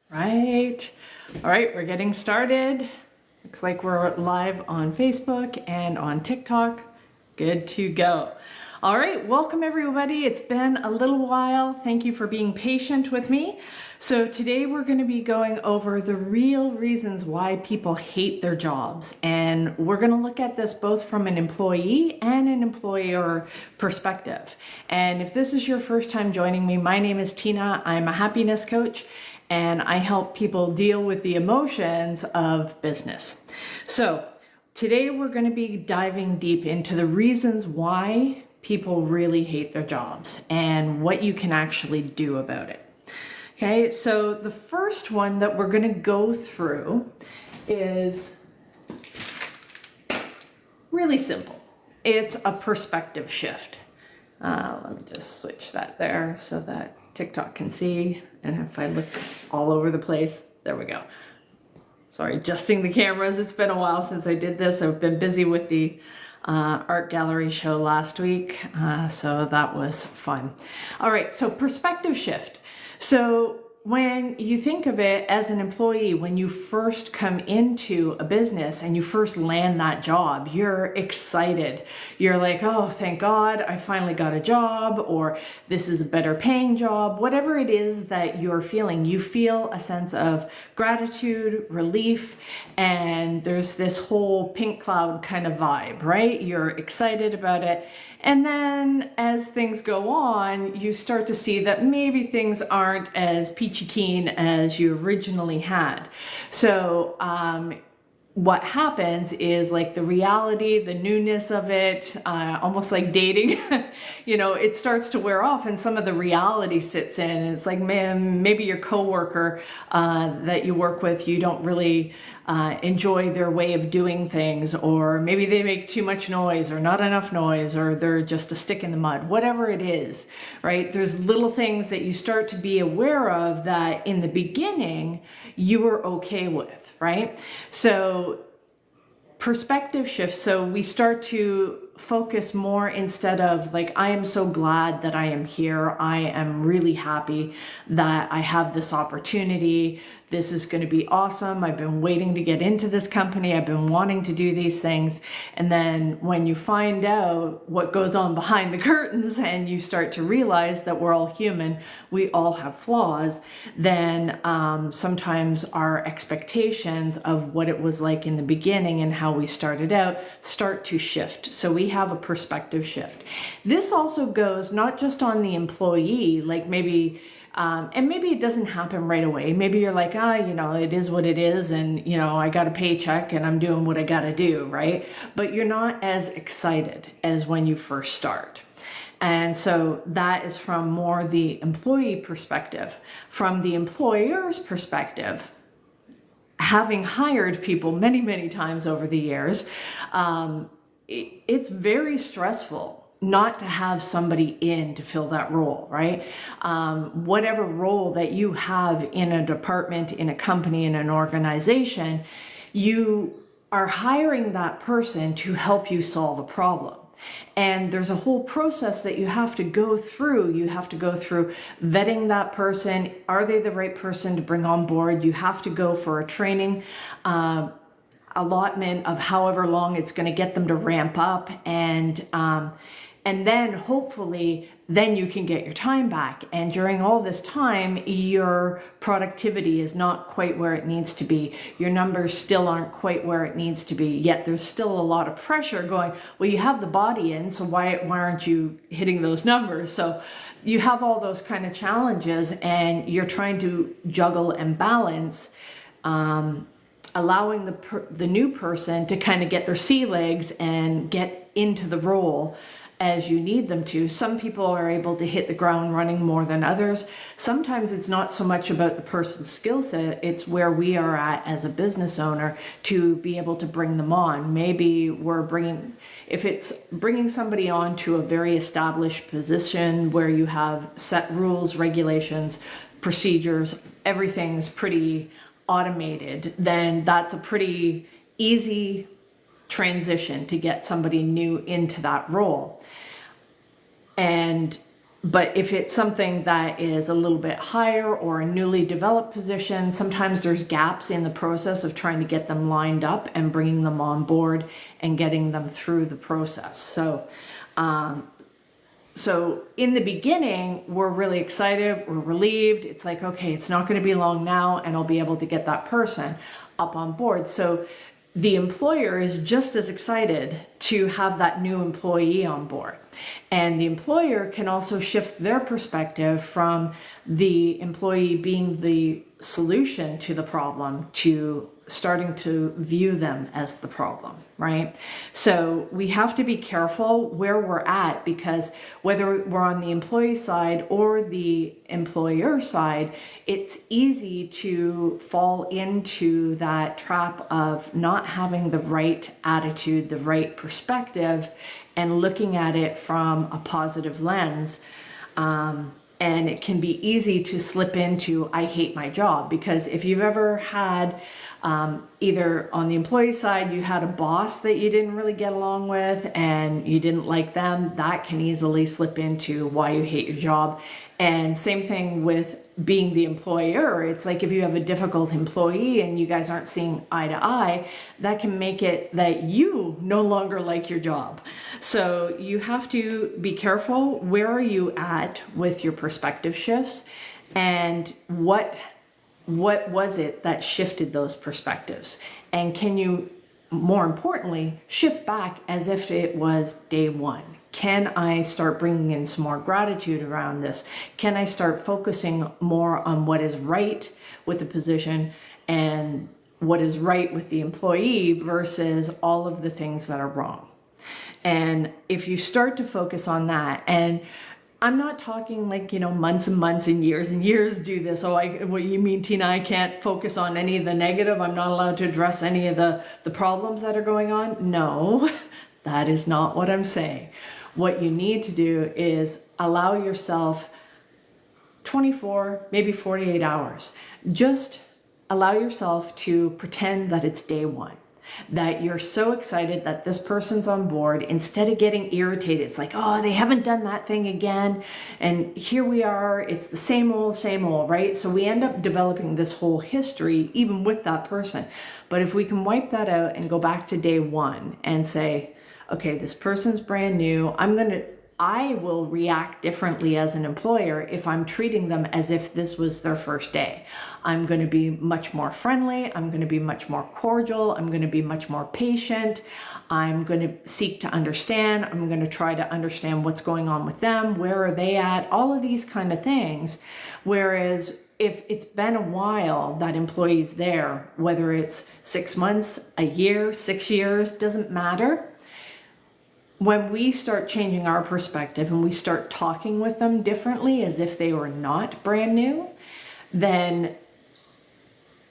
Right. All right, we're getting started. Looks like we're live on Facebook and on TikTok. Good to go. All right, welcome everybody. It's been a little while. Thank you for being patient with me. So today we're going to be going over the real reasons why people hate their jobs. And we're going to look at this both from an employee and an employer perspective. And if this is your first time joining me, my name is Tina. I'm a happiness coach and I help people deal with the emotions of business. So today we're going to be diving deep into the reasons why people really hate their jobs and what you can actually do about it. Okay, so the first one that we're going to go through is really simple. It's a perspective shift. Let me just switch that there so that TikTok can see. And if I look all over the place, there we go. Sorry, adjusting the cameras. It's been a while since I did this. I've been busy with the art gallery show last week, so that was fun. All right, so perspective shift. So when you think of it as an employee, when you first come into a business and you first land that job, you're excited. You're like, oh, thank God, I finally got a job, or this is a better paying job. Whatever it is that you're feeling, you feel a sense of gratitude, relief, and there's this whole pink cloud kind of vibe, right? You're excited about it. And then as things go on, you start to see that maybe things aren't as peachy keen as you originally had. So what happens is, like, the reality, the newness of it, almost like dating, it starts to wear off and some of the reality sits in. And it's like, man, maybe your coworker that you work with, you don't really enjoy their way of doing things, or maybe they make too much noise or not enough noise, or they're just a stick in the mud, whatever it is, right? There's little things that you start to be aware of that in the beginning you were okay with, right? So perspective shift. So we start to focus more, instead of like, I am so glad that I am here. I am really happy that I have this opportunity. This is going to be awesome. I've been waiting to get into this company. I've been wanting to do these things. And then when you find out what goes on behind the curtains and you start to realize that we're all human, we all have flaws, then sometimes our expectations of what it was like in the beginning and how we started out start to shift. So we have a perspective shift. This also goes not just on the employee, like maybe and maybe it doesn't happen right away. Maybe you're like, it is what it is, and I got a paycheck and I'm doing what I got to do, right? But you're not as excited as when you first start. And so that is from more the employee perspective. From the employer's perspective, having hired people many, many times over the years, it's very stressful not to have somebody in to fill that role, right? Whatever role that you have in a department, in a company, in an organization, you are hiring that person to help you solve a problem. And there's a whole process that you have to go through. You have to go through vetting that person. Are they the right person to bring on board? You have to go for a training allotment of however long it's going to get them to ramp up, and then hopefully then you can get your time back. And during all this time, your productivity is not quite where it needs to be. Your numbers still aren't quite where it needs to be, yet there's still a lot of pressure going, well, you have the body in, so why aren't you hitting those numbers? So you have all those kind of challenges, and you're trying to juggle and balance, allowing the new person to kind of get their sea legs and get into the role as you need them to. Some people are able to hit the ground running more than others. Sometimes it's not so much about the person's skill set, it's where we are at as a business owner to be able to bring them on. Maybe if it's bringing somebody on to a very established position where you have set rules, regulations, procedures, everything's pretty automated, then that's a pretty easy transition to get somebody new into that role. And But if it's something that is a little bit higher or a newly developed position, sometimes there's gaps in the process of trying to get them lined up and bringing them on board and getting them through the process. So in the beginning, we're really excited, we're relieved. It's like, okay, it's not going to be long now and I'll be able to get that person up on board. So the employer is just as excited to have that new employee on board. And the employer can also shift their perspective from the employee being the solution to the problem to starting to view them as the problem, right? So we have to be careful where we're at, because whether we're on the employee side or the employer side, it's easy to fall into that trap of not having the right attitude, the right perspective, and looking at it from a positive lens. And it can be easy to slip into, I hate my job, because if you've ever had either on the employee side, you had a boss that you didn't really get along with and you didn't like them, that can easily slip into why you hate your job. And same thing with being the employer. It's like if you have a difficult employee and you guys aren't seeing eye to eye, that can make it that you no longer like your job. So you have to be careful. Where are you at with your perspective shifts, and what was it that shifted those perspectives? And can you, more importantly, shift back as if it was day one? Can I start bringing in some more gratitude around this? Can I start focusing more on what is right with the position and what is right with the employee versus all of the things that are wrong? And if you start to focus on that, and I'm not talking like, months and months and years do this. Oh, what you mean, Tina, I can't focus on any of the negative? I'm not allowed to address any of the problems that are going on? No, that is not what I'm saying. What you need to do is allow yourself 24, maybe 48 hours. Just allow yourself to pretend that it's day one, that you're so excited that this person's on board. Instead of getting irritated, it's like, oh, they haven't done that thing again. And here we are, it's the same old, right? So we end up developing this whole history, even with that person. But if we can wipe that out and go back to day one and say, okay, this person's brand new. I will react differently as an employer if I'm treating them as if this was their first day. I'm going to be much more friendly. I'm going to be much more cordial. I'm going to be much more patient. I'm going to seek to understand. I'm going to try to understand what's going on with them. Where are they at? All of these kind of things. Whereas if it's been a while, that employee's there, whether it's 6 months, a year, 6 years, doesn't matter. When we start changing our perspective and we start talking with them differently as if they were not brand new, then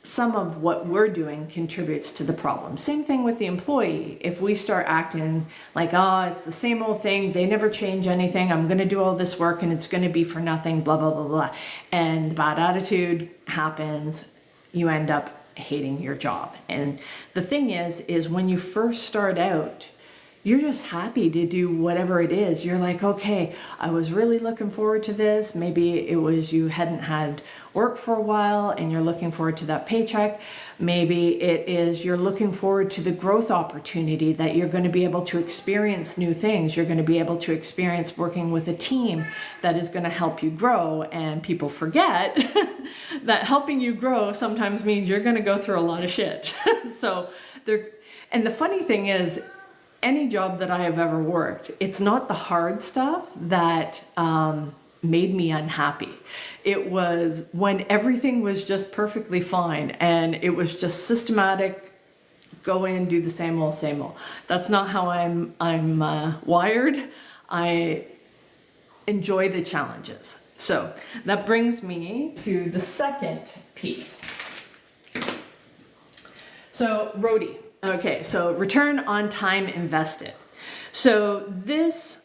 some of what we're doing contributes to the problem. Same thing with the employee. If we start acting like, oh, it's the same old thing, they never change anything, I'm going to do all this work and it's going to be for nothing, blah, blah, blah, blah, and the bad attitude happens, you end up hating your job. And the thing is when you first start out, you're just happy to do whatever it is. You're like, okay, I was really looking forward to this. Maybe it was you hadn't had work for a while and you're looking forward to that paycheck. Maybe it is you're looking forward to the growth opportunity that you're going to be able to experience new things. You're going to be able to experience working with a team that is going to help you grow. And people forget that helping you grow sometimes means you're going to go through a lot of shit. And the funny thing is, any job that I have ever worked, it's not the hard stuff that made me unhappy. It was when everything was just perfectly fine and it was just systematic, go in, do the same old. That's not how I'm wired. I enjoy the challenges. So that brings me to the second piece. So roadie. Okay, so return on time invested. So this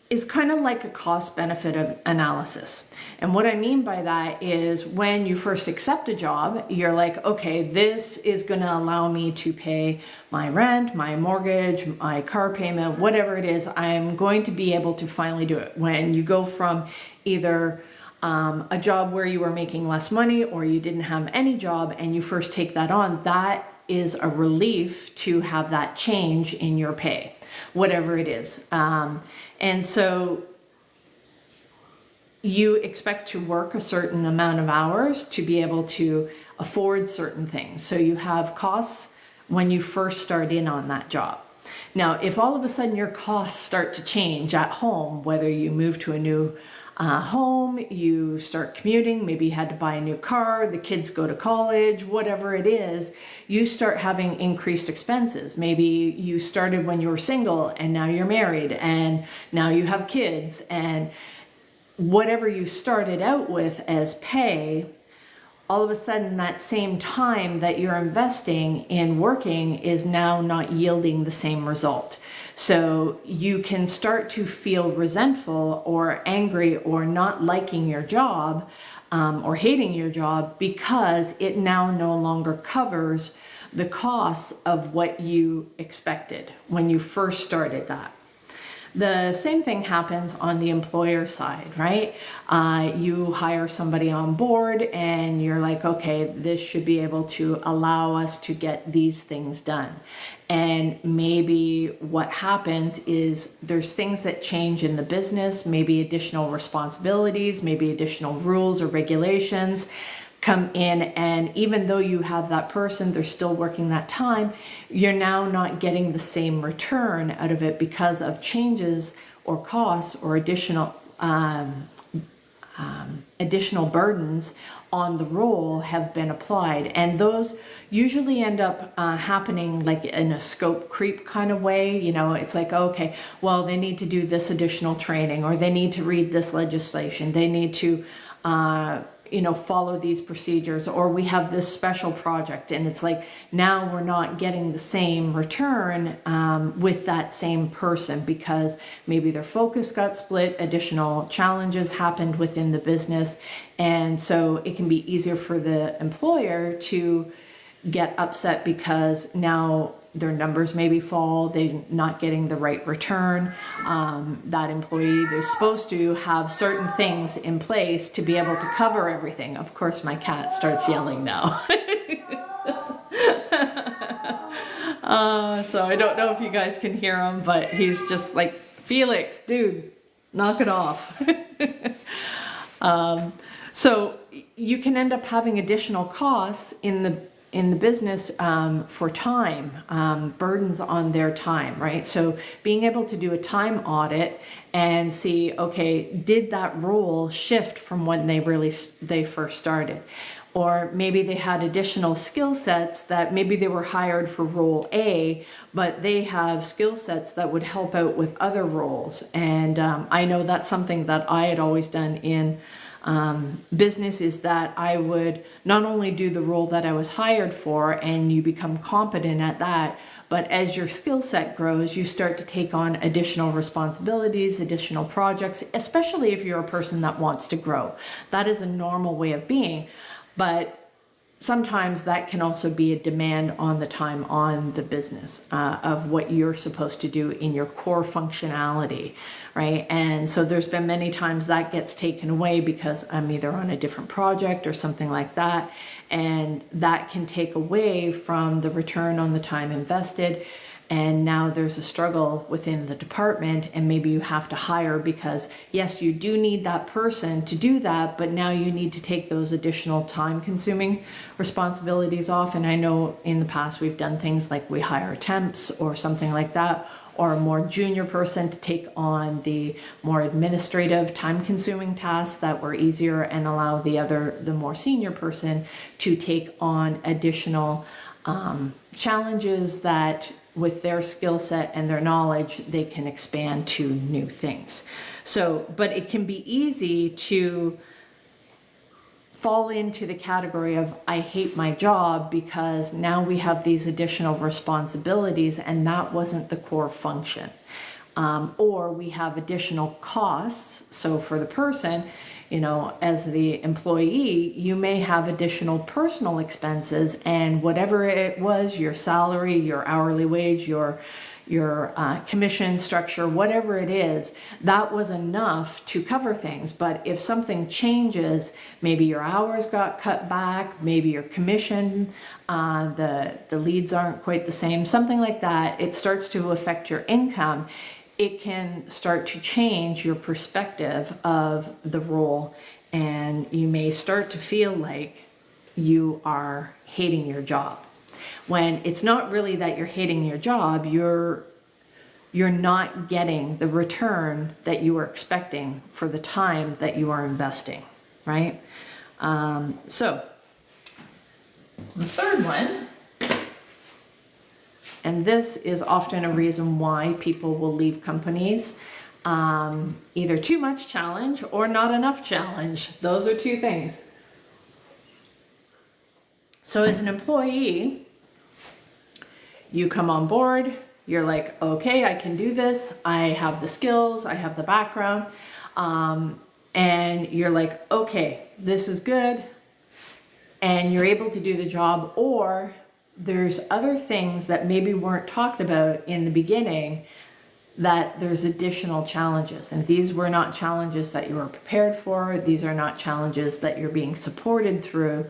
is kind of like a cost benefit of analysis. And what I mean by that is when you first accept a job, you're like, okay, this is going to allow me to pay my rent, my mortgage, my car payment, whatever it is, I'm going to be able to finally do it. When you go from either a job where you were making less money or you didn't have any job and you first take that on, that is a relief to have that change in your pay, whatever it is. And so you expect to work a certain amount of hours to be able to afford certain things. So you have costs when you first start in on that job. Now, if all of a sudden your costs start to change at home, whether you move to a new home, you start commuting, maybe you had to buy a new car, the kids go to college, whatever it is, you start having increased expenses. Maybe you started when you were single and now you're married and now you have kids, and whatever you started out with as pay, all of a sudden that same time that you're investing in working is now not yielding the same result. So you can start to feel resentful or angry or not liking your job or hating your job because it now no longer covers the costs of what you expected when you first started that. The same thing happens on the employer side, right? You hire somebody on board and you're like, okay, this should be able to allow us to get these things done. And maybe what happens is there's things that change in the business, maybe additional responsibilities, maybe additional rules or regulations come in, and even though you have that person, they're still working that time, you're now not getting the same return out of it because of changes or costs or additional burdens on the role have been applied. And those usually end up happening like in a scope creep kind of way. You know, it's like, okay, well, they need to do this additional training, or they need to read this legislation, they need to follow these procedures, or we have this special project. And it's like, now we're not getting the same return with that same person because maybe their focus got split, additional challenges happened within the business. And so it can be easier for the employer to get upset because now their numbers maybe fall, they're not getting the right return. That employee, they're supposed to have certain things in place to be able to cover everything. Of course, my cat starts yelling now. So I don't know if you guys can hear him, but he's just like, Felix, dude, knock it off. So you can end up having additional costs in the business for time, burdens on their time, right? So being able to do a time audit and see, okay, did that role shift from when they first started? Or maybe they had additional skill sets that maybe they were hired for role A, but they have skill sets that would help out with other roles. And I know that's something that I had always done in business, is that I would not only do the role that I was hired for, and you become competent at that, but as your skill set grows, you start to take on additional responsibilities, additional projects, especially if you're a person that wants to grow. That is a normal way of being, but sometimes that can also be a demand on the time on the business of what you're supposed to do in your core functionality, right? And so there's been many times that gets taken away because I'm either on a different project or something like that, and that can take away from the return on the time invested. And now there's a struggle within the department, and maybe you have to hire because yes, you do need that person to do that, but now you need to take those additional time consuming responsibilities off. And I know in the past we've done things like we hire temps or something like that, or a more junior person to take on the more administrative time consuming tasks that were easier, and allow the more senior person to take on additional challenges that with their skill set and their knowledge, they can expand to new things. So, but it can be easy to fall into the category of, I hate my job because now we have these additional responsibilities and that wasn't the core function. or we have additional costs. So for the person, as the employee, you may have additional personal expenses, and whatever it was, your salary, your hourly wage, your commission structure, whatever it is, that was enough to cover things. But if something changes, maybe your hours got cut back, maybe your commission, the leads aren't quite the same, something like that, it starts to affect your income. It can start to change your perspective of the role, and you may start to feel like you are hating your job. When it's not really that you're hating your job, you're not getting the return that you were expecting for the time that you are investing, right? So the third one, and this is often a reason why people will leave companies, either too much challenge or not enough challenge. Those are two things. So as an employee, you come on board, you're like, okay, I can do this. I have the skills, I have the background. And you're like, okay, this is good. And you're able to do the job. Or there's other things that maybe weren't talked about in the beginning, that there's additional challenges. And these were not challenges that you were prepared for. These are not challenges that you're being supported through.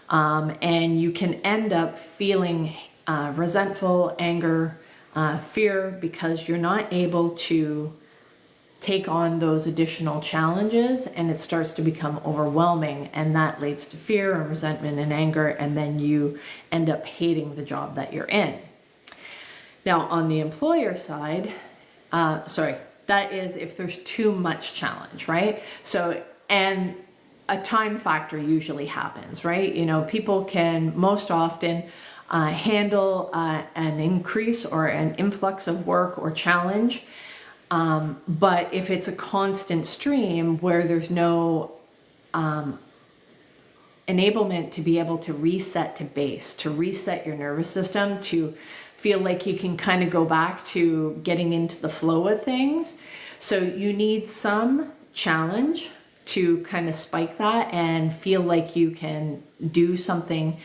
And you can end up feeling resentful, anger, fear, because you're not able to take on those additional challenges, and it starts to become overwhelming, and that leads to fear and resentment and anger, and then you end up hating the job that you're in. Now, on the employer side, that is if there's too much challenge, right? So, and a time factor usually happens, right? People can most often handle an increase or an influx of work or challenge. But if it's a constant stream where there's no enablement to be able to reset to base, to reset your nervous system, to feel like you can kind of go back to getting into the flow of things. So you need some challenge to kind of spike that and feel like you can do something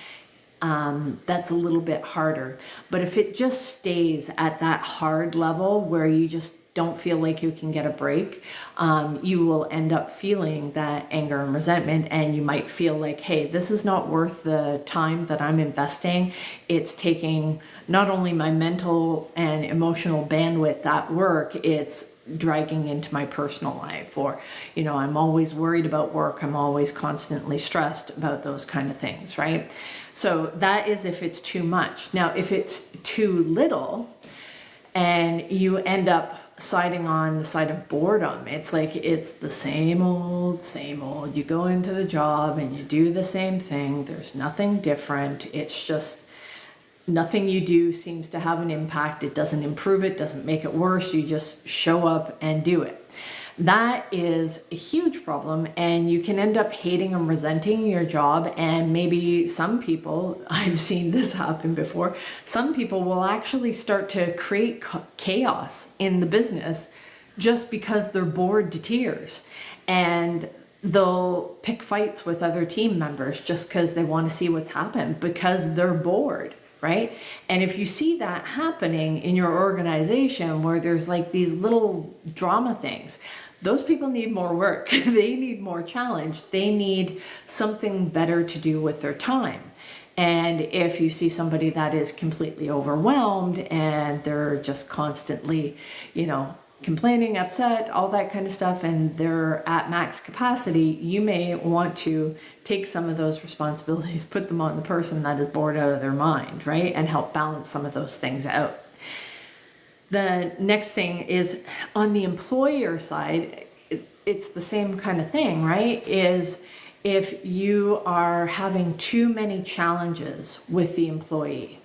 that's a little bit harder. But if it just stays at that hard level where you just don't feel like you can get a break, you will end up feeling that anger and resentment, and you might feel like, hey, this is not worth the time that I'm investing. It's taking not only my mental and emotional bandwidth at work, it's dragging into my personal life, or I'm always worried about work, I'm always constantly stressed about those kind of things, right? So that is if it's too much. Now, if it's too little and you end up siding on the side of boredom, it's like it's the same old. You go into the job and you do the same thing. There's nothing different. It's just nothing you do seems to have an impact. It doesn't improve it, doesn't make it worse. You just show up and do it. That is a huge problem, and you can end up hating and resenting your job. And maybe some people, I've seen this happen before, some people will actually start to create chaos in the business just because they're bored to tears. And they'll pick fights with other team members just because they want to see what's happened, because they're bored. Right? And if you see that happening in your organization where there's like these little drama things, those people need more work. They need more challenge. They need something better to do with their time. And if you see somebody that is completely overwhelmed and they're just constantly, complaining, upset, all that kind of stuff, and they're at max capacity, you may want to take some of those responsibilities, put them on the person that is bored out of their mind, right? And help balance some of those things out. The next thing is on the employer side, it's the same kind of thing, right? Is if you are having too many challenges with the employee,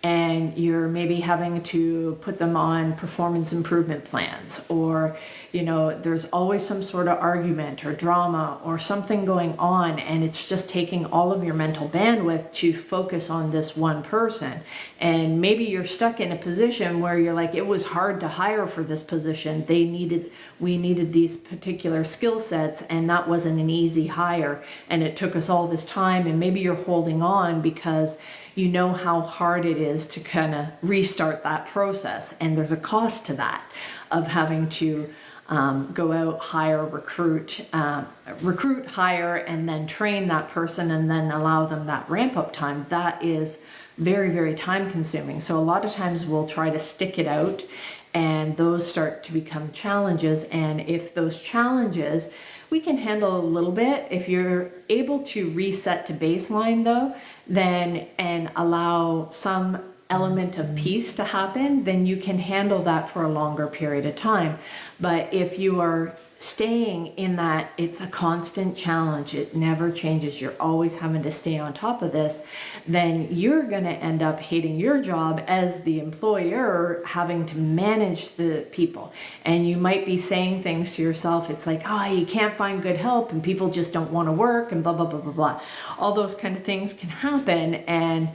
and you're maybe having to put them on performance improvement plans, or there's always some sort of argument or drama or something going on, and it's just taking all of your mental bandwidth to focus on this one person. And maybe you're stuck in a position where you're like, it was hard to hire for this position. We needed these particular skill sets, and that wasn't an easy hire, and it took us all this time. And maybe you're holding on because you know how hard it is to kind of restart that process. And there's a cost to that, of having to go out, hire, recruit, hire, and then train that person, and then allow them that ramp up time. That is very, very time consuming. So a lot of times we'll try to stick it out, and those start to become challenges. And if those challenges we can handle a little bit, if you're able to reset to baseline though, then, and allow some element of peace to happen, then you can handle that for a longer period of time. But if you are staying in that, it's a constant challenge, it never changes, you're always having to stay on top of this, then you're going to end up hating your job as the employer, having to manage the people. And you might be saying things to yourself, it's like, you can't find good help, and people just don't want to work, and blah, blah, blah, blah, blah. All those kind of things can happen. And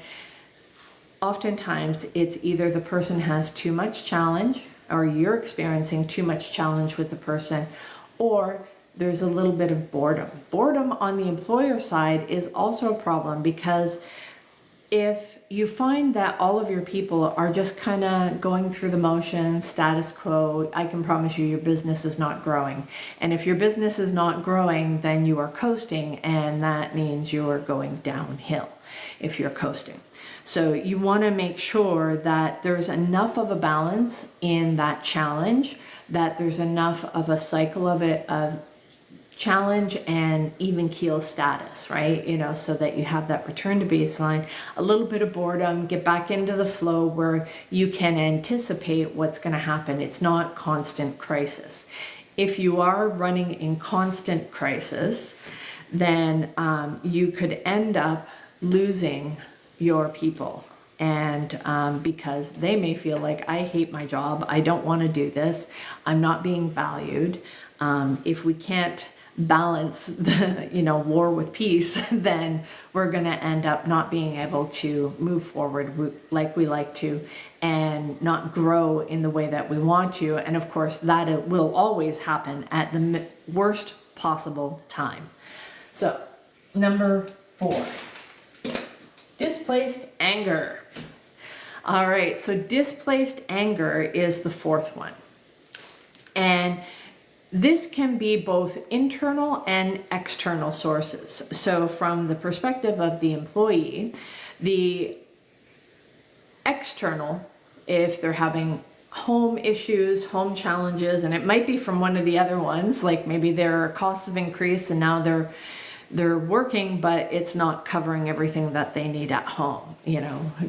oftentimes it's either the person has too much challenge, or you're experiencing too much challenge with the person, or there's a little bit of boredom. Boredom on the employer side is also a problem, because if you find that all of your people are just kind of going through the motion, status quo, I can promise you your business is not growing. And if your business is not growing, then you are coasting, and that means you are going downhill if you're coasting. So you want to make sure that there's enough of a balance in that challenge, that there's enough of a cycle of it, of challenge and even keel status, right? So that you have that return to baseline, a little bit of boredom, get back into the flow where you can anticipate what's going to happen. It's not constant crisis. If you are running in constant crisis, then you could end up losing your people, and because they may feel like, I hate my job, I don't want to do this, I'm not being valued. If we can't balance the war with peace, then we're going to end up not being able to move forward like we like to, and not grow in the way that we want to. And of course that it will always happen at the worst possible time. So number 4, displaced anger. All right, so displaced anger is the 4th one. And this can be both internal and external sources. So from the perspective of the employee, the external, if they're having home issues, home challenges, and it might be from one of the other ones, like maybe their costs have increased and now they're working, but it's not covering everything that they need at home,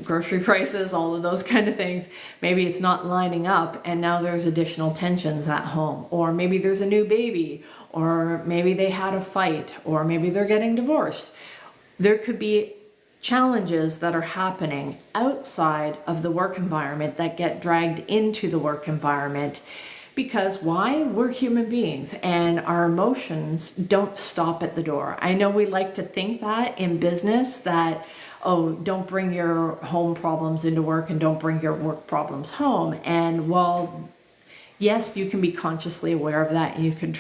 grocery prices, all of those kind of things. Maybe it's not lining up, and now there's additional tensions at home. Or maybe there's a new baby, or maybe they had a fight, or maybe they're getting divorced. There could be challenges that are happening outside of the work environment that get dragged into the work environment. Because why? We're human beings, and our emotions don't stop at the door. I know we like to think that in business, that, don't bring your home problems into work and don't bring your work problems home. And while, yes, you can be consciously aware of that, and you can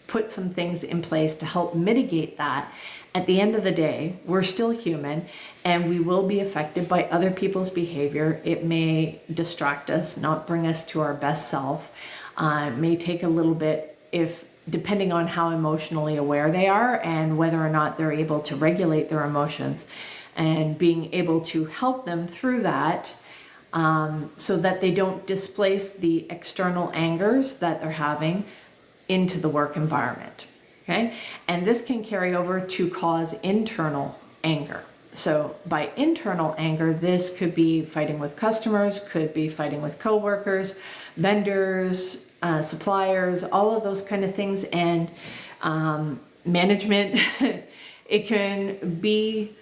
put some things in place to help mitigate that, at the end of the day, we're still human, and we will be affected by other people's behavior. It may distract us, not bring us to our best self. It may take a little bit, depending on how emotionally aware they are and whether or not they're able to regulate their emotions, and being able to help them through that, so that they don't displace the external angers that they're having into the work environment. Okay, and this can carry over to cause internal anger. So by internal anger, this could be fighting with customers, could be fighting with coworkers, vendors, suppliers, all of those kind of things, and management. It can be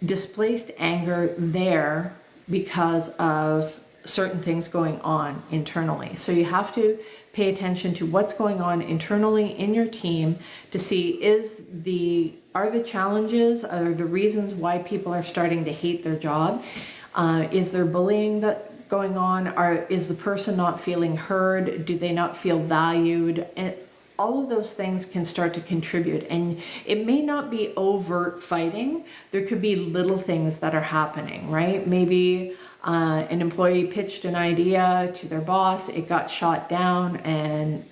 displaced anger there because of certain things going on internally. So you have to pay attention to what's going on internally in your team to see are the challenges, are the reasons why people are starting to hate their job? Is there bullying that going on? Is the person not feeling heard? Do they not feel valued? And all of those things can start to contribute. And it may not be overt fighting. There could be little things that are happening, right? Maybe an employee pitched an idea to their boss, it got shot down, and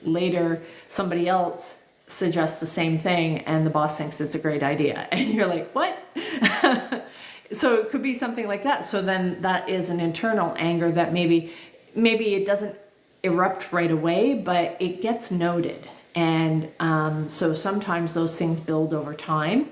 later somebody else suggests the same thing and the boss thinks it's a great idea. And you're like, what? So it could be something like that. So then that is an internal anger that maybe it doesn't erupt right away, but it gets noted. And so sometimes those things build over time.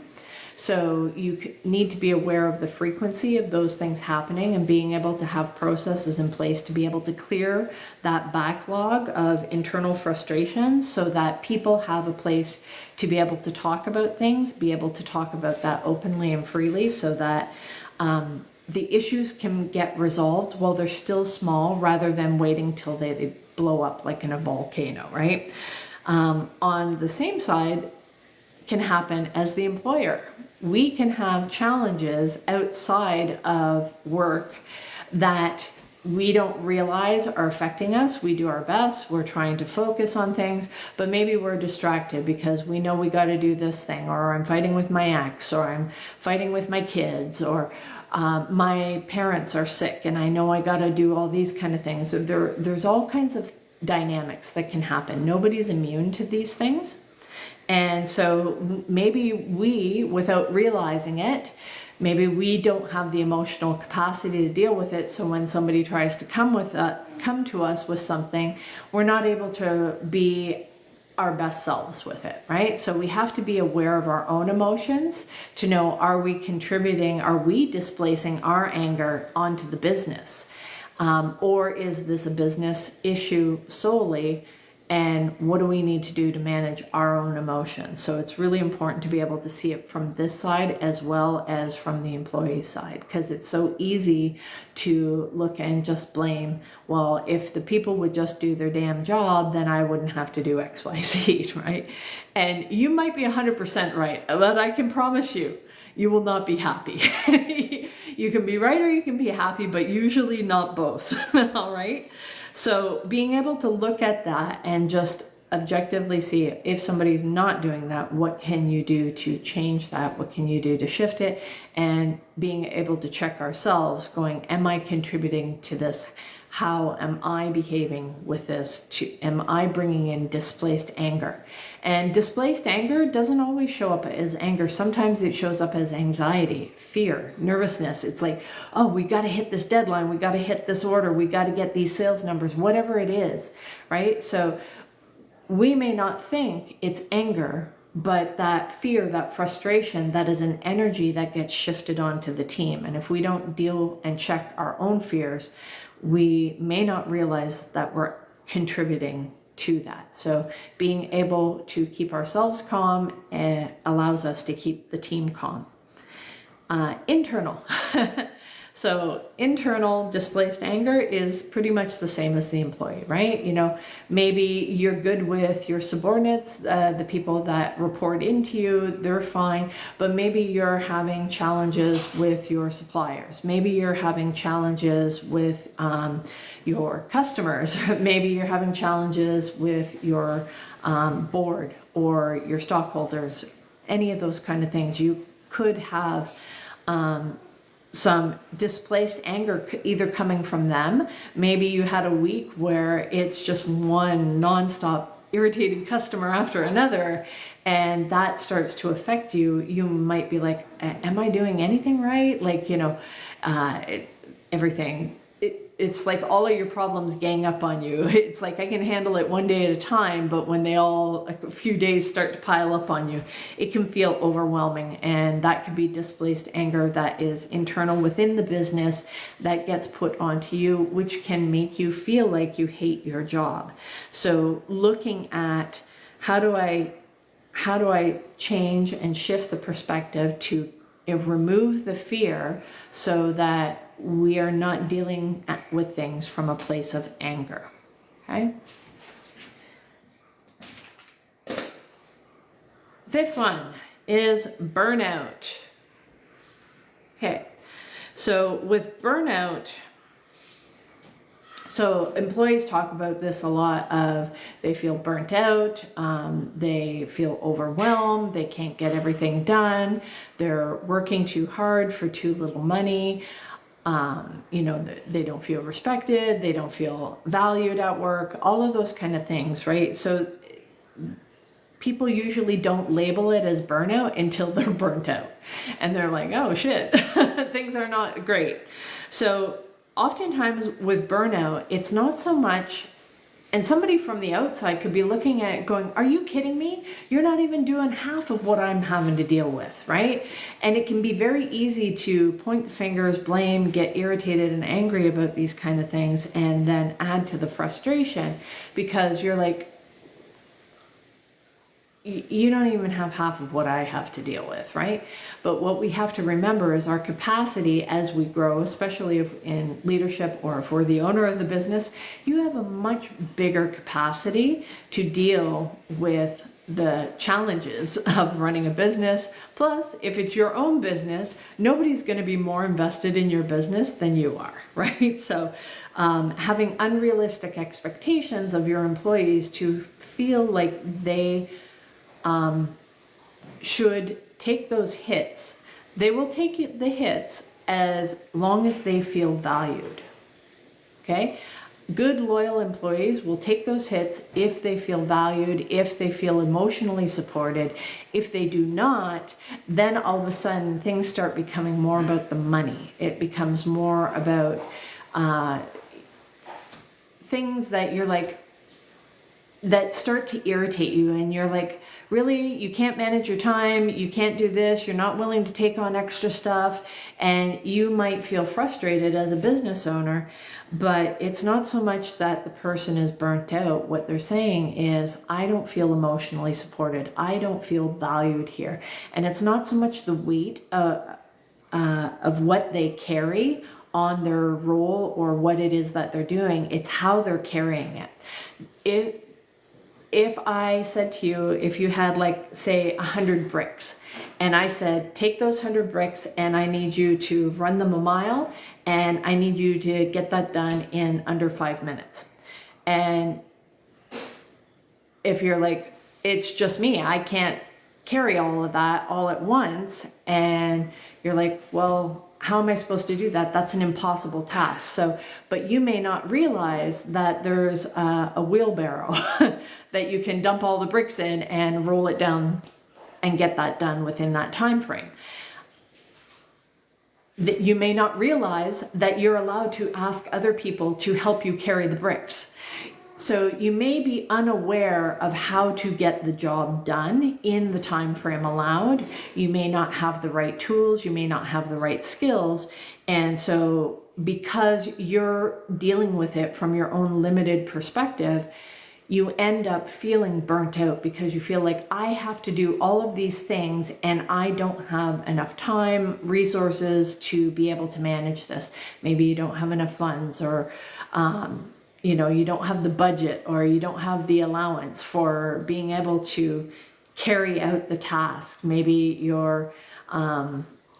So you need to be aware of the frequency of those things happening and being able to have processes in place to be able to clear that backlog of internal frustrations so that people have a place to be able to talk about things, be able to talk about that openly and freely so that the issues can get resolved while they're still small rather than waiting till they blow up like in a volcano, right? On the same side, can happen as the employer. We can have challenges outside of work that we don't realize are affecting us. We do our best, we're trying to focus on things, but maybe we're distracted because we know we got to do this thing, or I'm fighting with my ex, or I'm fighting with my kids, or my parents are sick and I know I got to do all these kind of things. There's all kinds of dynamics that can happen. Nobody's immune to these things. And so maybe we, without realizing it, maybe we don't have the emotional capacity to deal with it. So when somebody tries to come to us with something, we're not able to be our best selves with it, right? So we have to be aware of our own emotions to know, are we contributing, are we displacing our anger onto the business? Or is this a business issue solely? And what do we need to do to manage our own emotions? So it's really important to be able to see it from this side as well as from the employee side, because it's so easy to look and just blame, well, if the people would just do their damn job, then I wouldn't have to do X, Y, Z, right? And you might be 100% right, but I can promise you, you will not be happy. You can be right or you can be happy, but usually not both, all right? So being able to look at that and just objectively see if somebody's not doing that, what can you do to change that? What can you do to shift it? And being able to check ourselves going, am I contributing to this? How am I behaving with this? Am I bringing in displaced anger? And displaced anger doesn't always show up as anger. Sometimes it shows up as anxiety, fear, nervousness. It's like, oh, we got to hit this deadline. We got to hit this order. We got to get these sales numbers, whatever it is, right? So we may not think it's anger, but that fear, that frustration, that is an energy that gets shifted onto the team. And if we don't deal and check our own fears, we may not realize that we're contributing to that. So being able to keep ourselves calm allows us to keep the team calm. Internal. So internal displaced anger is pretty much the same as the employee, right? You know, maybe you're good with your subordinates, the people that report into you, they're fine, but maybe you're having challenges with your suppliers. Maybe you're having challenges with your customers. Maybe you're having challenges with your board or your stockholders, any of those kind of things. You could have some displaced anger either coming from them. Maybe you had a week where it's just one nonstop irritating customer after another, and that starts to affect you. You might be like, am I doing anything right? Like, you know, everything. It's like all of your problems gang up on you. It's like I can handle it one day at a time, but when they all, like a few days start to pile up on you, it can feel overwhelming. And that could be displaced anger that is internal within the business that gets put onto you, which can make you feel like you hate your job. So looking at how do I change and shift the perspective to remove the fear so that we are not dealing with things from a place of anger. Okay. Fifth one is burnout. Okay. So with burnout, so employees talk about this a lot of they feel burnt out, they feel overwhelmed, they can't get everything done, they're working too hard for too little money, they don't feel respected, they don't feel valued at work, all of those kind of things, right? So people usually don't label it as burnout until they're burnt out and they're like, oh shit, things are not great. So oftentimes with burnout, it's not so much, and somebody from the outside could be looking at it going, are you kidding me? You're not even doing half of what I'm having to deal with, right? And it can be very easy to point the fingers, blame, get irritated and angry about these kind of things, and then add to the frustration because you're like, you don't even have half of what I have to deal with, right? But what we have to remember is our capacity as we grow, especially if in leadership or if we're the owner of the business, you have a much bigger capacity to deal with the challenges of running a business. Plus, if it's your own business, nobody's going to be more invested in your business than you are, right? So having unrealistic expectations of your employees to feel like they should take those hits. They will take the hits as long as they feel valued. Okay? Good, loyal employees will take those hits if they feel valued, if they feel emotionally supported. If they do not, then all of a sudden things start becoming more about the money. It becomes more about things that you're like, that start to irritate you, and you're like, really, you can't manage your time, you can't do this, you're not willing to take on extra stuff, and you might feel frustrated as a business owner, but it's not so much that the person is burnt out. What they're saying is, I don't feel emotionally supported, I don't feel valued here. And it's not so much the weight of what they carry on their role or what it is that they're doing, it's how they're carrying it. If I said to you, if you had like, say 100 bricks, and I said, take those 100 bricks and I need you to run them a mile and I need you to get that done in under 5 minutes. And if you're like, it's just me, I can't carry all of that all at once. And you're like, well, how am I supposed to do that? That's an impossible task. So, but you may not realize that there's a wheelbarrow that you can dump all the bricks in and roll it down and get that done within that time frame. That you may not realize that you're allowed to ask other people to help you carry the bricks. So you may be unaware of how to get the job done in the time frame allowed. You may not have the right tools, you may not have the right skills. And so because you're dealing with it from your own limited perspective, you end up feeling burnt out because you feel like I have to do all of these things and I don't have enough time, resources to be able to manage this. Maybe you don't have enough funds, or you don't have the budget, or you don't have the allowance for being able to carry out the task. Maybe your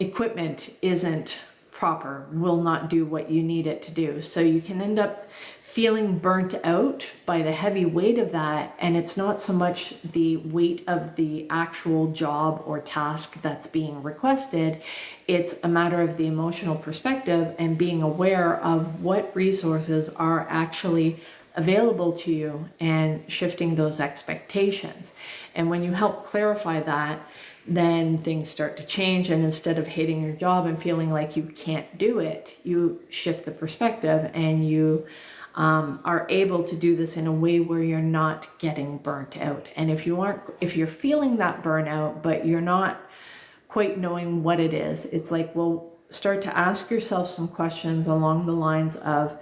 equipment isn't proper, will not do what you need it to do. So you can end up feeling burnt out by the heavy weight of that. And it's not so much the weight of the actual job or task that's being requested. It's a matter of the emotional perspective and being aware of what resources are actually available to you and shifting those expectations. And when you help clarify that, then things start to change. And instead of hating your job and feeling like you can't do it, you shift the perspective and you are able to do this in a way where you're not getting burnt out. And if you're feeling that burnout, but you're not quite knowing what it is, it's like, well, start to ask yourself some questions along the lines of,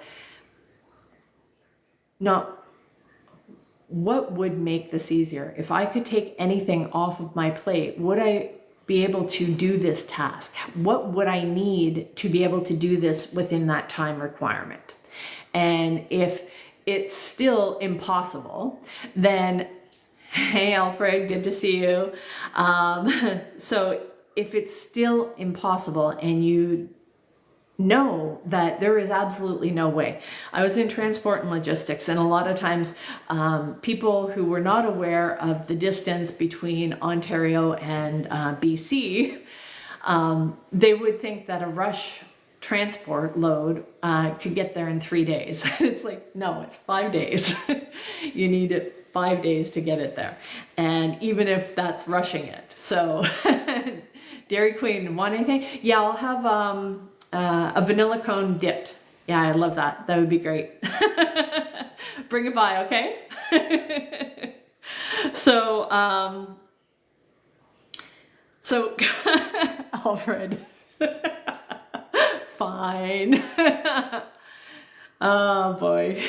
not what would make this easier? If I could take anything off of my plate, would I be able to do this task? What would I need to be able to do this within that time requirement? And if it's still impossible, then, hey, Alfred, good to see you. So if it's still impossible and you know that there is absolutely no way. I was in transport and logistics, and a lot of times people who were not aware of the distance between Ontario and BC, they would think that a rush transport load could get there in 3 days. It's like, no, it's 5 days. You need 5 days to get it there. And even if that's rushing it. So Dairy Queen, want anything? Yeah, I'll have a vanilla cone dipped. Yeah, I love that. That would be great. Bring it by, okay? So Alfred. Fine. Oh boy.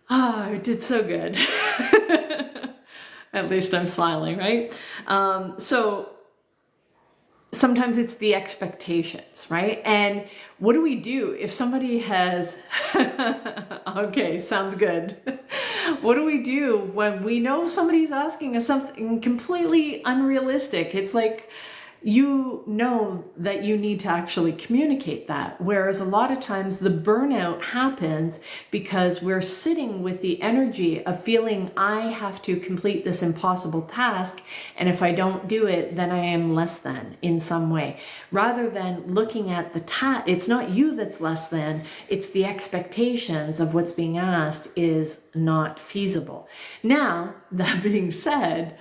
Oh, I did so good. At least I'm smiling, right? So sometimes it's the expectations, right? And what do we do if somebody has, okay, sounds good. What do we do when we know somebody's asking us something completely unrealistic? It's like, you know that you need to actually communicate that. Whereas a lot of times the burnout happens because we're sitting with the energy of feeling I have to complete this impossible task, and if I don't do it, then I am less than in some way. Rather than looking at the task, it's not you that's less than, it's the expectations of what's being asked is not feasible. Now, that being said,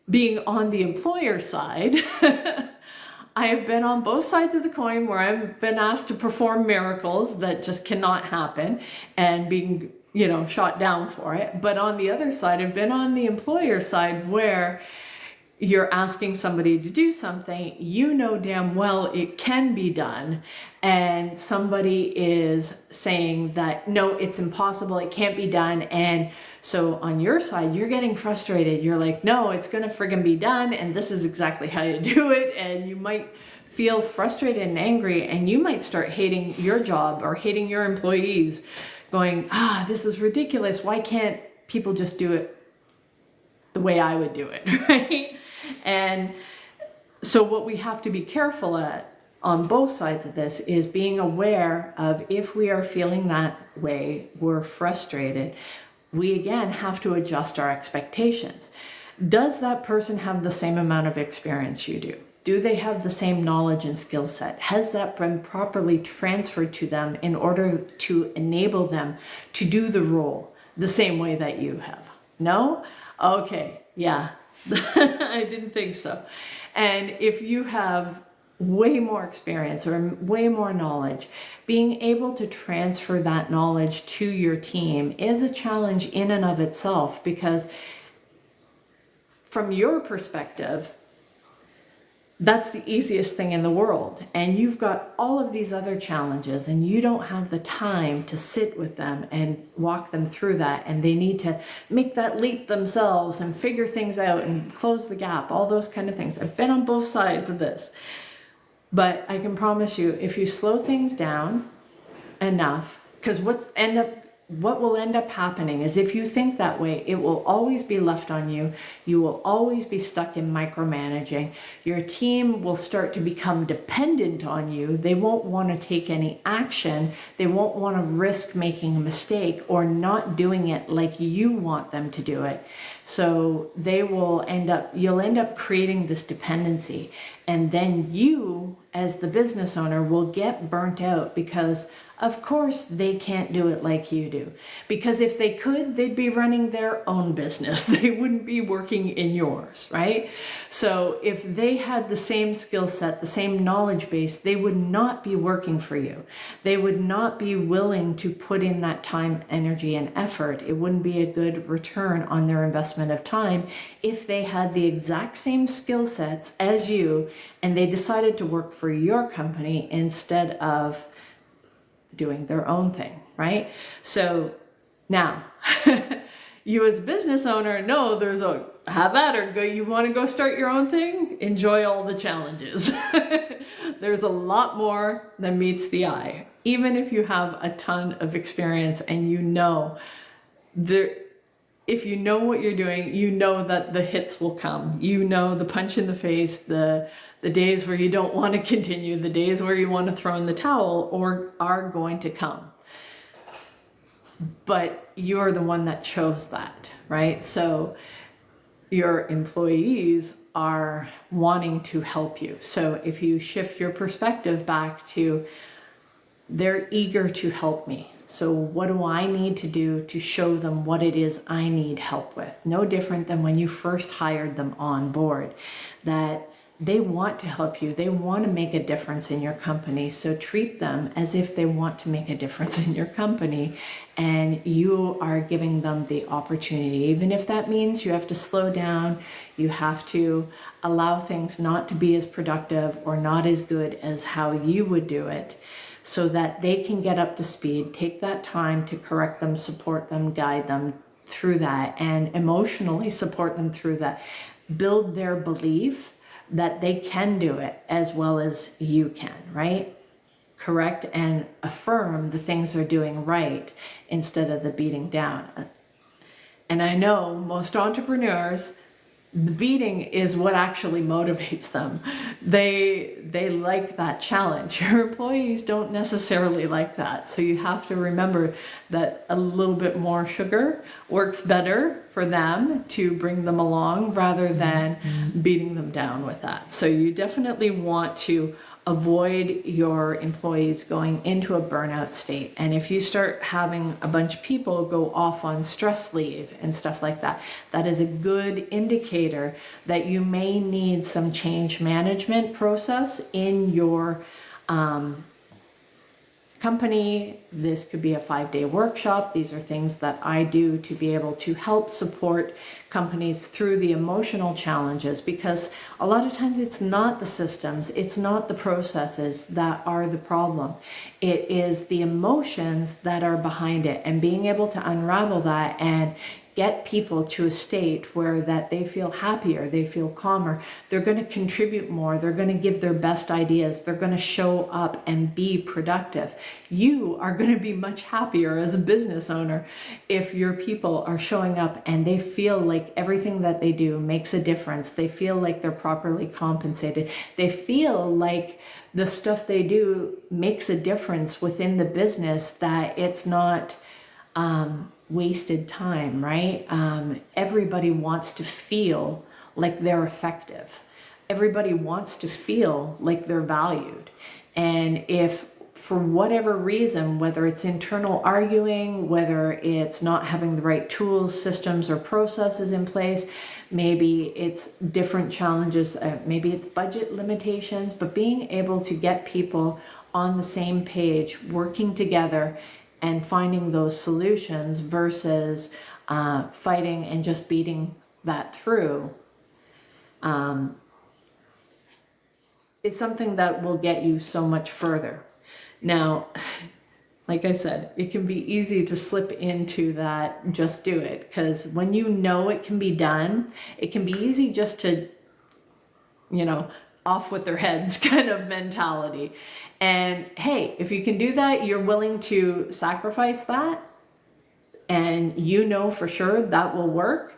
being on the employer side, I have been on both sides of the coin where I've been asked to perform miracles that just cannot happen and being, shot down for it. But on the other side, I've been on the employer side where you're asking somebody to do something, you know damn well it can be done, and somebody is saying that, no, it's impossible, it can't be done. And so on your side, you're getting frustrated. You're like, no, it's gonna friggin' be done, and this is exactly how you do it. And you might feel frustrated and angry, and you might start hating your job or hating your employees, going, this is ridiculous. Why can't people just do it the way I would do it, right? And so what we have to be careful at on both sides of this is being aware of, if we are feeling that way, we're frustrated, we again have to adjust our expectations. Does that person have the same amount of experience you do? Do they have the same knowledge and skill set? Has that been properly transferred to them in order to enable them to do the role the same way that you have? No? Okay, yeah. I didn't think so. And if you have way more experience or way more knowledge, being able to transfer that knowledge to your team is a challenge in and of itself, because from your perspective, that's the easiest thing in the world. And you've got all of these other challenges, and you don't have the time to sit with them and walk them through that. And they need to make that leap themselves and figure things out and close the gap, all those kind of things. I've been on both sides of this. But I can promise you, if you slow things down enough, because what will end up happening is, if you think that way, it will always be left on you. You will always be stuck in micromanaging. Your team will start to become dependent on you. They won't want to take any action. They won't want to risk making a mistake or not doing it like you want them to do it. So you'll end up creating this dependency. And then you, as the business owner, will get burnt out, because of course they can't do it like you do. Because if they could, they'd be running their own business. They wouldn't be working in yours, right? So if they had the same skill set, the same knowledge base, they would not be working for you. They would not be willing to put in that time, energy, and effort. It wouldn't be a good return on their investment of time if they had the exact same skill sets as you and they decided to work for your company instead of doing their own thing, right? So now You as a business owner, no, there's a have at or go. You want to go start your own thing? Enjoy all the challenges. There's a lot more than meets the eye. Even if you have a ton of experience and you know if you know what you're doing, you know that the hits will come. You know the punch in the face, the days where you don't want to continue, the days where you want to throw in the towel are going to come. But you're the one that chose that, right? So your employees are wanting to help you. So if you shift your perspective back to, they're eager to help me. So what do I need to do to show them what it is I need help with? No different than when you first hired them on board, that they want to help you. They want to make a difference in your company. So treat them as if they want to make a difference in your company, and you are giving them the opportunity. Even if that means you have to slow down, you have to allow things not to be as productive or not as good as how you would do it, so that they can get up to speed, take that time to correct them, support them, guide them through that, and emotionally support them through that. Build their belief that they can do it as well as you can, right? Correct and affirm the things they're doing right instead of the beating down. And I know most entrepreneurs, the beating is what actually motivates them. They like that challenge. Your employees don't necessarily like that. So you have to remember that a little bit more sugar works better for them to bring them along rather than beating them down with that. So you definitely want to avoid your employees going into a burnout state. And if you start having a bunch of people go off on stress leave and stuff like that, that is a good indicator that you may need some change management process in your company. This could be a 5-day workshop. These are things that I do to be able to help support companies through the emotional challenges, because a lot of times it's not the systems, it's not the processes that are the problem. It is the emotions that are behind it, and being able to unravel that and get people to a state where that they feel happier, they feel calmer, they're going to contribute more, they're going to give their best ideas, they're going to show up and be productive. You are going to be much happier as a business owner if your people are showing up and they feel like everything that they do makes a difference. They feel like they're properly compensated. They feel like the stuff they do makes a difference within the business, that it's not wasted time, right? Everybody wants to feel like they're effective. Everybody wants to feel like they're valued. And if for whatever reason, whether it's internal arguing, whether it's not having the right tools, systems, or processes in place, maybe it's different challenges, maybe it's budget limitations, but being able to get people on the same page, working together and finding those solutions versus fighting and just beating that through is something that will get you so much further. Now, like I said, it can be easy to slip into that just do it, because when you know it can be done, it can be easy just to, off with their heads kind of mentality. And hey, if you can do that, you're willing to sacrifice that, and you know for sure that will work,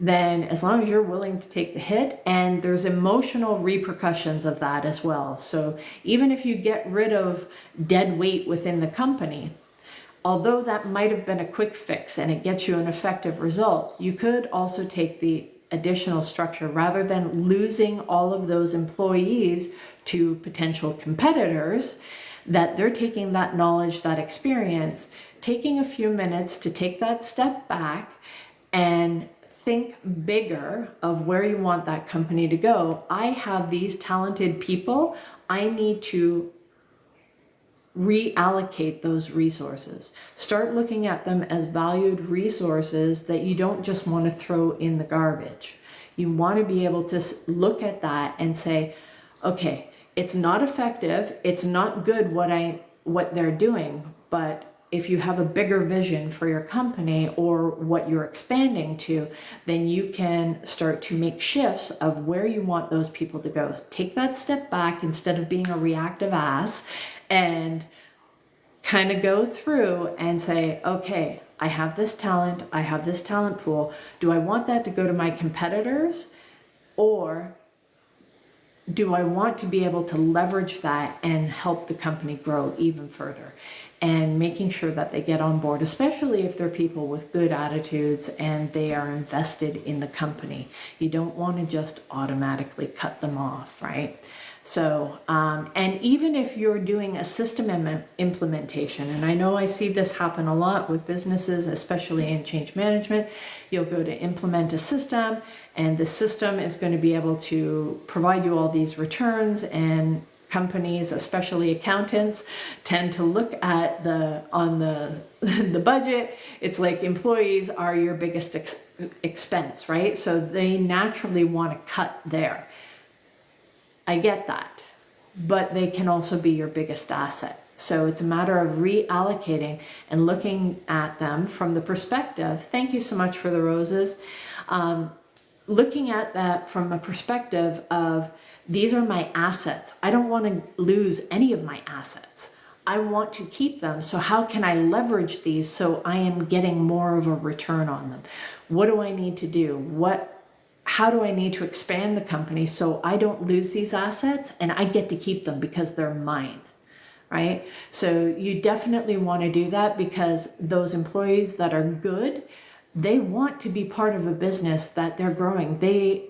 then as long as you're willing to take the hit, and there's emotional repercussions of that as well. So even if you get rid of dead weight within the company, although that might have been a quick fix and it gets you an effective result, you could also take the additional structure, rather than losing all of those employees to potential competitors, that they're taking that knowledge, that experience, taking a few minutes to take that step back and think bigger of where you want that company to go. I have these talented people. I need to reallocate those resources. Start looking at them as valued resources that you don't just want to throw in the garbage. You want to be able to look at that and say, okay, it's not effective, it's not good what they're doing, but if you have a bigger vision for your company or what you're expanding to, then you can start to make shifts of where you want those people to go. Take that step back instead of being a reactive ass and kind of go through and say, okay, I have this talent, I have this talent pool. Do I want that to go to my competitors, or do I want to be able to leverage that and help the company grow even further? And making sure that they get on board, especially if they're people with good attitudes and they are invested in the company. You don't want to just automatically cut them off, right? So, and even if you're doing a system implementation, and I know I see this happen a lot with businesses, especially in change management, you'll go to implement a system and the system is going to be able to provide you all these returns, and companies, especially accountants, tend to look at the budget. It's like employees are your biggest expense, right? So they naturally want to cut there. I get that, but they can also be your biggest asset. So it's a matter of reallocating and looking at them from the perspective, thank you so much for the roses, looking at that from a perspective of, these are my assets. I don't want to lose any of my assets. I want to keep them. So how can I leverage these so I am getting more of a return on them? What do I need to do? How do I need to expand the company so I don't lose these assets and I get to keep them because they're mine, right? So you definitely want to do that, because those employees that are good, they want to be part of a business that they're growing.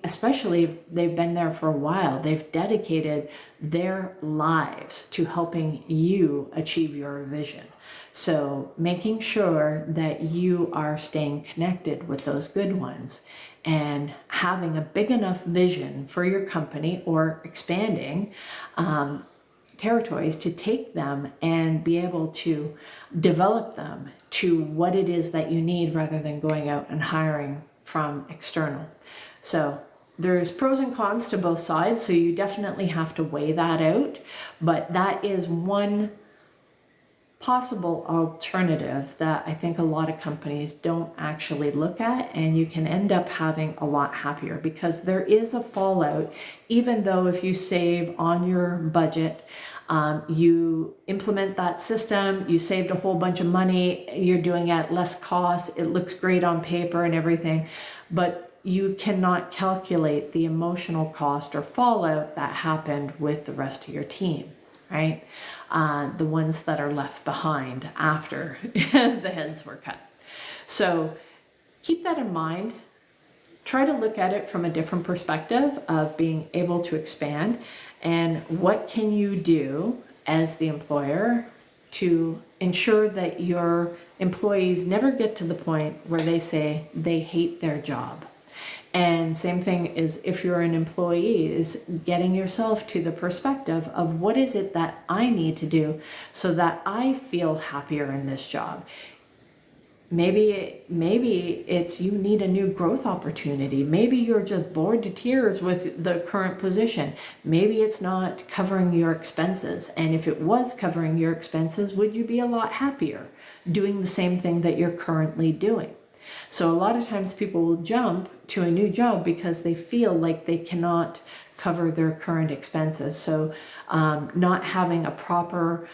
Especially if they've been there for a while, they've dedicated their lives to helping you achieve your vision. So making sure that you are staying connected with those good ones and having a big enough vision for your company or expanding territories to take them and be able to develop them to what it is that you need, rather than going out and hiring from external. So there's pros and cons to both sides, so you definitely have to weigh that out, but that is one possible alternative that I think a lot of companies don't actually look at, and you can end up having a lot happier, because there is a fallout. Even though if you save on your budget, you implement that system, you saved a whole bunch of money, you're doing it at less cost, it looks great on paper and everything, but you cannot calculate the emotional cost or fallout that happened with the rest of your team, right? The ones that are left behind after the heads were cut. So keep that in mind. Try to look at it from a different perspective of being able to expand, and what can you do as the employer to ensure that your employees never get to the point where they say they hate their job. And same thing is, if you're an employee, is getting yourself to the perspective of, what is it that I need to do so that I feel happier in this job? Maybe it's you need a new growth opportunity. Maybe you're just bored to tears with the current position. Maybe it's not covering your expenses. And if it was covering your expenses, would you be a lot happier doing the same thing that you're currently doing? So a lot of times people will jump to a new job because they feel like they cannot cover their current expenses. So not having a proper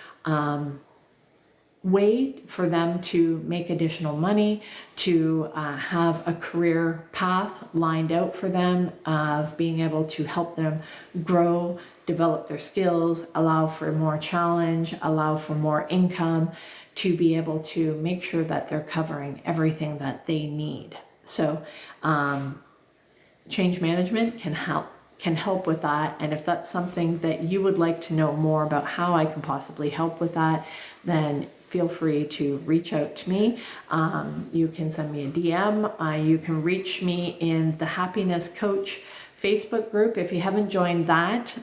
way for them to make additional money, to have a career path lined out for them, of being able to help them grow, develop their skills, allow for more challenge, allow for more income, to be able to make sure that they're covering everything that they need. So change management can help with that. And if that's something that you would like to know more about how I can possibly help with that, then feel free to reach out to me. You can send me a DM. You can reach me in the Happiness Coach Facebook group. If you haven't joined that,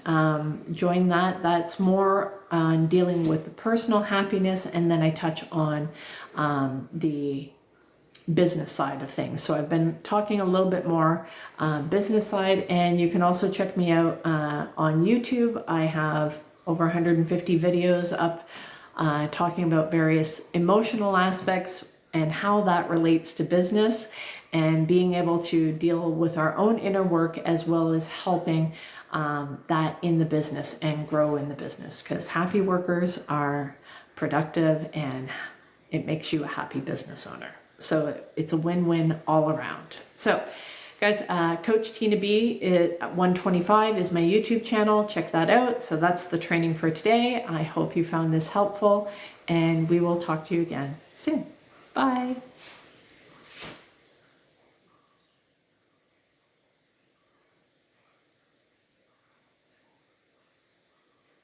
join that. That's more on dealing with the personal happiness, and then I touch on the business side of things. So I've been talking a little bit more business side, and you can also check me out on YouTube. I have over 150 videos up talking about various emotional aspects and how that relates to business, and being able to deal with our own inner work as well as helping that in the business and grow in the business, because happy workers are productive and it makes you a happy business owner. So it's a win-win all around. So guys, Coach Tina B at 125 is my YouTube channel. Check that out. So that's the training for today. I hope you found this helpful, and we will talk to you again soon. Bye.